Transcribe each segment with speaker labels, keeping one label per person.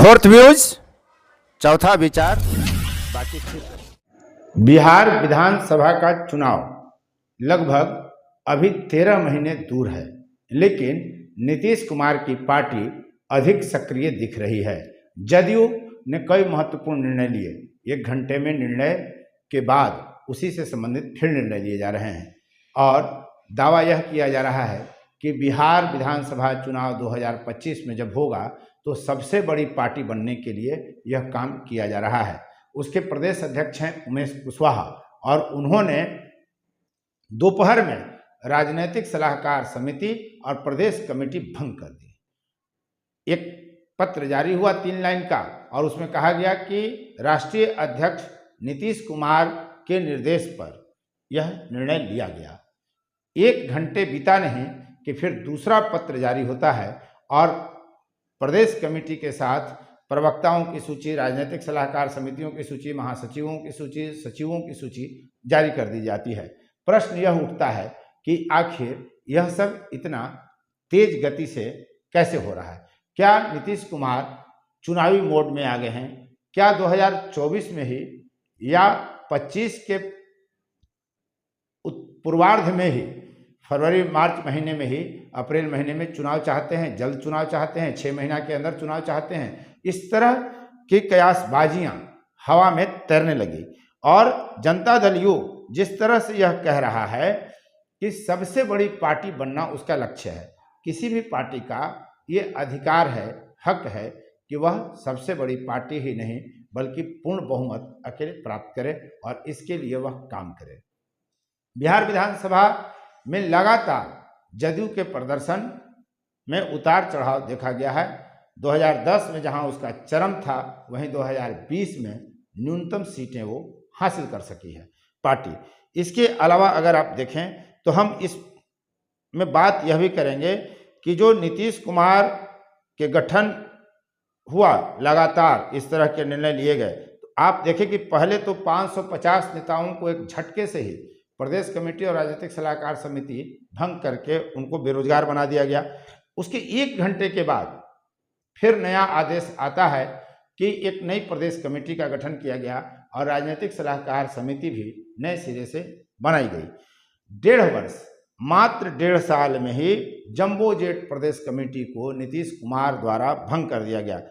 Speaker 1: Fourth views, चौथा विचार, बाकी
Speaker 2: बिहार विधानसभा का चुनाव लगभग अभी 13 महीने दूर है, लेकिन नीतीश कुमार की पार्टी अधिक सक्रिय दिख रही है। जदयू ने कई महत्वपूर्ण निर्णय लिए। 1 घंटे में निर्णय के बाद उसी से संबंधित फिर निर्णय लिए जा रहे हैं और दावा यह किया जा रहा है कि बिहार विधानसभा चुनाव 2025 में जब होगा तो सबसे बड़ी पार्टी बनने के लिए यह काम किया जा रहा है। उसके प्रदेश अध्यक्ष हैं उमेश कुशवाहा और उन्होंने दोपहर में राजनीतिक सलाहकार समिति और प्रदेश कमेटी भंग कर दी। एक पत्र जारी हुआ 3 लाइन का और उसमें कहा गया कि राष्ट्रीय अध्यक्ष नीतीश कुमार के निर्देश पर यह निर्णय लिया गया। 1 घंटे बीता नहीं कि फिर दूसरा पत्र जारी होता है और प्रदेश कमेटी के साथ प्रवक्ताओं की सूची, राजनीतिक सलाहकार समितियों की सूची, महासचिवों की सूची, सचिवों की सूची जारी कर दी जाती है। प्रश्न यह उठता है कि आखिर यह सब इतना तेज गति से कैसे हो रहा है? क्या नीतीश कुमार चुनावी मोड में आ गए हैं? क्या 2024 में ही या 25 के पूर्वार्ध में ही, फरवरी मार्च महीने में ही, अप्रैल महीने में चुनाव चाहते हैं, जल्द चुनाव चाहते हैं, 6 महीना के अंदर चुनाव चाहते हैं? इस तरह की कयासबाजियां हवा में तैरने लगी और जनता दल यू जिस तरह से यह कह रहा है कि सबसे बड़ी पार्टी बनना उसका लक्ष्य है। किसी भी पार्टी का ये अधिकार है, हक है कि वह सबसे बड़ी पार्टी ही नहीं बल्कि पूर्ण बहुमत अकेले प्राप्त करे और इसके लिए वह काम करे। बिहार विधानसभा में लगातार जदयू के प्रदर्शन में उतार चढ़ाव देखा गया है। 2010 में जहां उसका चरम था, वहीं 2020 में न्यूनतम सीटें वो हासिल कर सकी है पार्टी। इसके अलावा अगर आप देखें तो हम इस में बात यह भी करेंगे कि जो नीतीश कुमार के गठन हुआ, लगातार इस तरह के निर्णय लिए गए, तो आप देखें कि पहले तो 550 नेताओं को एक झटके से ही प्रदेश कमेटी और राजनीतिक सलाहकार समिति भंग करके उनको बेरोजगार बना दिया गया। उसके 1 घंटे के बाद फिर नया आदेश आता है कि एक नई प्रदेश कमेटी का गठन किया गया और राजनीतिक सलाहकार समिति भी नए सिरे से बनाई गई। 1.5 वर्ष, मात्र 1.5 साल में ही जंबो जेट प्रदेश कमेटी को नीतीश कुमार द्वारा भंग कर दिया गया।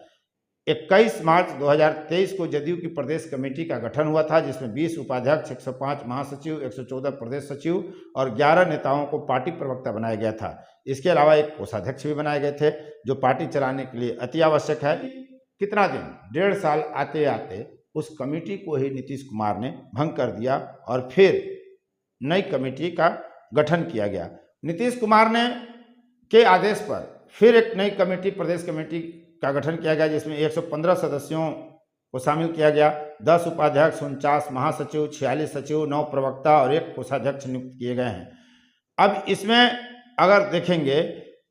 Speaker 2: 21 मार्च 2023 को जदयू की प्रदेश कमेटी का गठन हुआ था, जिसमें 20 उपाध्यक्ष, 105 महासचिव, 114 प्रदेश सचिव और 11 नेताओं को पार्टी प्रवक्ता बनाया गया था। इसके अलावा एक कोषाध्यक्ष भी बनाए गए थे, जो पार्टी चलाने के लिए अति आवश्यक है। कितना दिन, 1.5 साल आते आते उस कमेटी को ही नीतीश कुमार ने भंग कर दिया और फिर नई कमेटी का गठन किया गया। नीतीश कुमार ने के आदेश पर फिर एक नई कमेटी, प्रदेश कमेटी का गठन किया गया, जिसमें 115 सदस्यों को शामिल किया गया। 10 उपाध्यक्ष, 49 महासचिव, 46 सचिव, 9 प्रवक्ता और 1 कोषाध्यक्ष नियुक्त किए गए हैं। अब इसमें अगर देखेंगे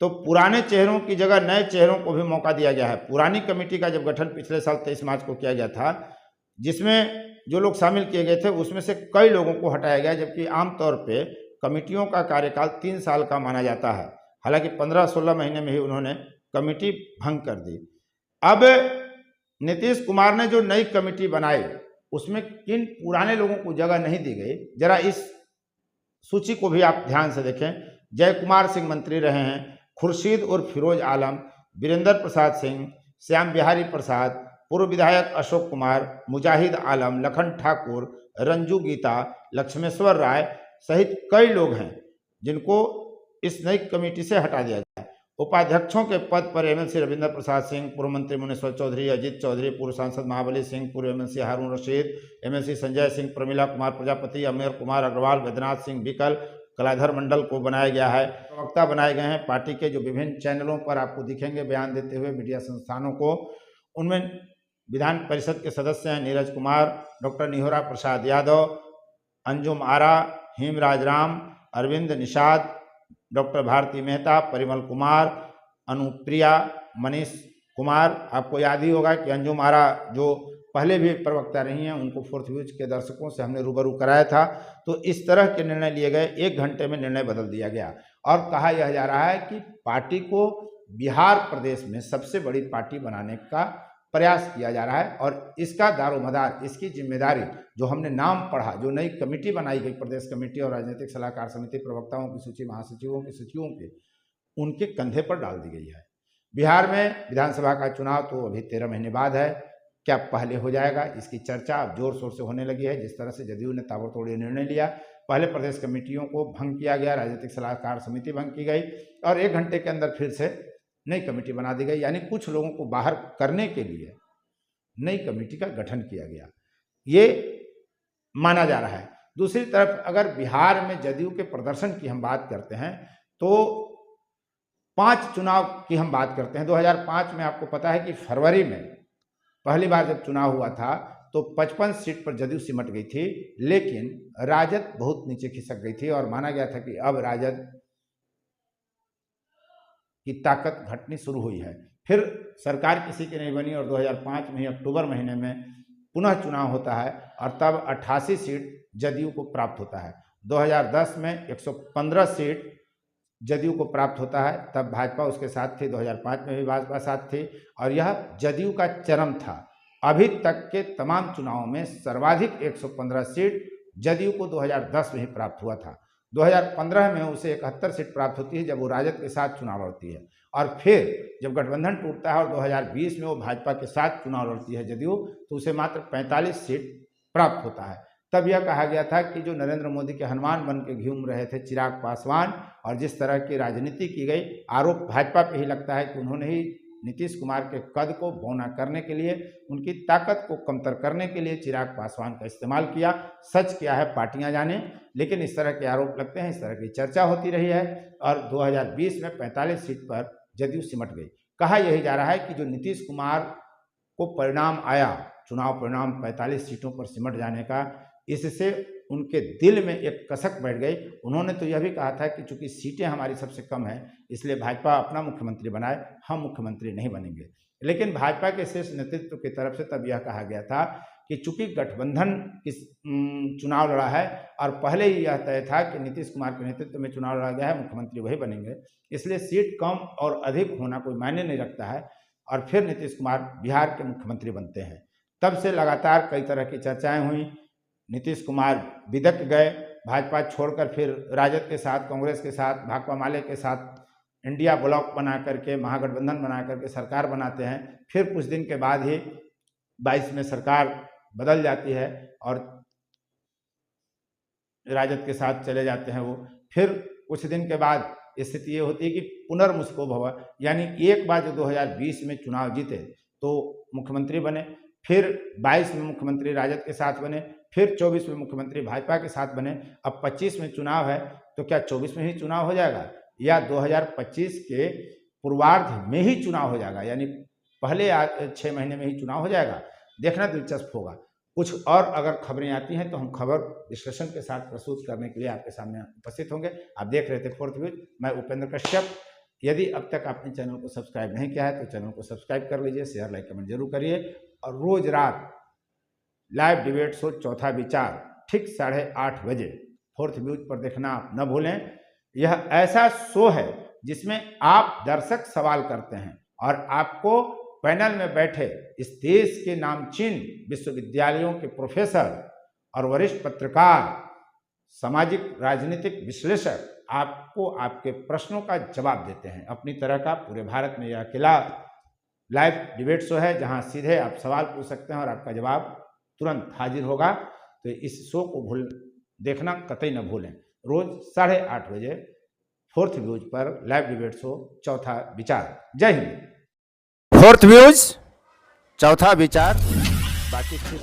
Speaker 2: तो पुराने चेहरों की जगह नए चेहरों को भी मौका दिया गया है। पुरानी कमेटी का जब गठन पिछले साल 23 मार्च को किया गया था, जिसमें जो लोग शामिल किए गए थे उसमें से कई लोगों को हटाया गया, जबकि आमतौर पे कमेटियों का कार्यकाल 3 साल का माना जाता है। हालांकि 15-16 महीने में ही उन्होंने कमेटी भंग कर दी। अब नीतीश कुमार ने जो नई कमेटी बनाई उसमें किन पुराने लोगों को जगह नहीं दी गई, जरा इस सूची को भी आप ध्यान से देखें। जय कुमार सिंह मंत्री रहे हैं, खुर्शीद उर्फ फिरोज आलम, वीरेंद्र प्रसाद सिंह, श्याम बिहारी प्रसाद, पूर्व विधायक अशोक कुमार, मुजाहिद आलम, लखन ठाकुर, रंजू गीता, लक्ष्मेश्वर राय सहित कई लोग हैं जिनको इस नई कमेटी से हटा दिया गया। उपाध्यक्षों के पद पर एमएलसी रविंद्र प्रसाद सिंह, पूर्व मंत्री मुनेश्वर चौधरी, अजीत चौधरी, पूर्व सांसद महाबली सिंह, पूर्व एमएलसी हारून रशीद, एमएलसी संजय सिंह, प्रमिला कुमार प्रजापति, अमीर कुमार अग्रवाल, वैद्यनाथ सिंह बिकल, कलाधर मंडल को बनाया गया है। प्रवक्ता बनाए गए हैं पार्टी के, जो विभिन्न चैनलों पर आपको दिखेंगे बयान देते हुए, मीडिया संस्थानों को। उनमें विधान परिषद के सदस्य हैं नीरज कुमार, डॉक्टर निहोरा प्रसाद यादव, अंजुम आरा, हेमराज राम, अरविंद निषाद, डॉक्टर भारती मेहता, परिमल कुमार, अनुप्रिया, मनीष कुमार। आपको याद ही होगा कि अंजुम आरा जो पहले भी प्रवक्ता रही हैं, उनको फोर्थ व्यूज के दर्शकों से हमने रूबरू कराया था। तो इस तरह के निर्णय लिए गए, 1 घंटे में निर्णय बदल दिया गया और कहा यह जा रहा है कि पार्टी को बिहार प्रदेश में सबसे बड़ी पार्टी बनाने का प्रयास किया जा रहा है और इसका दारोमदार, इसकी जिम्मेदारी जो हमने नाम पढ़ा, जो नई कमेटी बनाई गई, प्रदेश कमेटी और राजनीतिक सलाहकार समिति, प्रवक्ताओं की सूची, महासचिवों की सूचियों की, उनके कंधे पर डाल दी गई है। बिहार में विधानसभा का चुनाव तो अभी 13 महीने बाद है, क्या पहले हो जाएगा, इसकी चर्चा अब जोर शोर से होने लगी है। जिस तरह से जदयू ने ताबड़तोड़ निर्णय लिया, पहले प्रदेश कमेटियों को भंग किया गया, राजनीतिक सलाहकार समिति भंग की गई और 1 घंटे के अंदर फिर से नई कमेटी बना दी गई, यानी कुछ लोगों को बाहर करने के लिए नई कमेटी का गठन किया गया, ये माना जा रहा है। दूसरी तरफ अगर बिहार में जदयू के प्रदर्शन की हम बात करते हैं तो 5 चुनाव की हम बात करते हैं। 2005 में आपको पता है कि फरवरी में पहली बार जब चुनाव हुआ था तो 55 सीट पर जदयू सिमट गई थी, लेकिन राजद बहुत नीचे खिसक गई थी और माना गया था कि अब राजद की ताकत घटनी शुरू हुई है। फिर सरकार किसी की नहीं बनी और 2005 में ही अक्टूबर महीने में पुनः चुनाव होता है और तब 88 सीट जदयू को प्राप्त होता है। 2010 में 115 सीट जदयू को प्राप्त होता है, तब भाजपा उसके साथ थी, 2005 में भी भाजपा साथ थी और यह जदयू का चरम था। अभी तक के तमाम चुनावों में सर्वाधिक 115 सीट जदयू को 2010 में ही प्राप्त हुआ था। 2015 में उसे 71 सीट प्राप्त होती है जब वो राजद के साथ चुनाव लड़ती है और फिर जब गठबंधन टूटता है और 2020 में वो भाजपा के साथ चुनाव लड़ती है जदयू, तो उसे मात्र 45 सीट प्राप्त होता है। तब यह कहा गया था कि जो नरेंद्र मोदी के हनुमान बन के घूम रहे थे चिराग पासवान और जिस तरह की राजनीति की गई, आरोप भाजपा पे ही लगता है कि उन्होंने ही नीतीश कुमार के कद को बौना करने के लिए, उनकी ताकत को कमतर करने के लिए चिराग पासवान का इस्तेमाल किया। सच क्या है पार्टियां जाने, लेकिन इस तरह के आरोप लगते हैं, इस तरह की चर्चा होती रही है और 2020 में 45 सीट पर जदयू सिमट गई। कहा यही जा रहा है कि जो नीतीश कुमार को परिणाम आया, चुनाव परिणाम 45 सीटों पर सिमट जाने का, इससे उनके दिल में एक कसक बैठ गई। उन्होंने तो यह भी कहा था कि चूंकि सीटें हमारी सबसे कम है इसलिए भाजपा अपना मुख्यमंत्री बनाए, हम मुख्यमंत्री नहीं बनेंगे। लेकिन भाजपा के शीर्ष नेतृत्व की तरफ से तब यह कहा गया था कि चूंकि गठबंधन किस चुनाव लड़ा है और पहले ही यह तय था कि नीतीश कुमार के नेतृत्व में चुनाव लड़ा गया है, मुख्यमंत्री वही बनेंगे, इसलिए सीट कम और अधिक होना कोई मायने नहीं रखता है और फिर नीतीश कुमार बिहार के मुख्यमंत्री बनते हैं। तब से लगातार कई तरह की चर्चाएं हुई, नीतीश कुमार बिदक गए, भाजपा छोड़कर फिर राजद के साथ, कांग्रेस के साथ, भाकपा माले के साथ इंडिया ब्लॉक बना करके, महागठबंधन बना करके सरकार बनाते हैं। फिर कुछ दिन के बाद ही 22 में सरकार बदल जाती है और राजद के साथ चले जाते हैं वो। फिर कुछ दिन के बाद स्थिति ये होती है कि पुनर्मुस्को भव, यानी एक बार जो 2020 में चुनाव जीते तो मुख्यमंत्री बने, फिर 22 में मुख्यमंत्री राजद के साथ बने, फिर 24 में मुख्यमंत्री भाजपा के साद बने। अब 25 में चुनाव है तो क्या 24 में ही चुनाव हो जाएगा या 2025 के पूर्वार्ध में ही चुनाव हो जाएगा, यानी पहले 6 महीने में ही चुनाव हो जाएगा? देखना दिलचस्प होगा। कुछ और अगर खबरें आती हैं तो हम खबर विश्लेषण के साथ प्रस्तुत करने के लिए आपके सामने उपस्थित होंगे। आप देख रहे थे फोर्थ व्यूज, मैं उपेंद्र कश्यप। यदि अब तक आपने चैनल को सब्सक्राइब नहीं किया है तो चैनल को सब्सक्राइब कर लीजिए, शेयर लाइक कमेंट जरूर करिए और रोज रात लाइव डिबेट शो चौथा विचार ठीक 8:30 बजे फोर्थ व्यूज पर देखना आप न भूलें। यह ऐसा शो है जिसमें आप दर्शक सवाल करते हैं और आपको पैनल में बैठे इस देश के नामचीन विश्वविद्यालयों के प्रोफेसर और वरिष्ठ पत्रकार, सामाजिक राजनीतिक विश्लेषक आपको आपके प्रश्नों का जवाब देते हैं। अपनी तरह का पूरे भारत में यह अकेला लाइव डिबेट शो है जहां सीधे आप सवाल पूछ सकते हैं और आपका जवाब तुरंत हाजिर होगा। तो इस शो को देखना कतई न भूलें। रोज 8:30 बजे फोर्थ व्यूज पर लाइव डिबेट शो चौथा विचार। जय हिंद।
Speaker 1: फोर्थ व्यूज चौथा विचार, बाकी फिर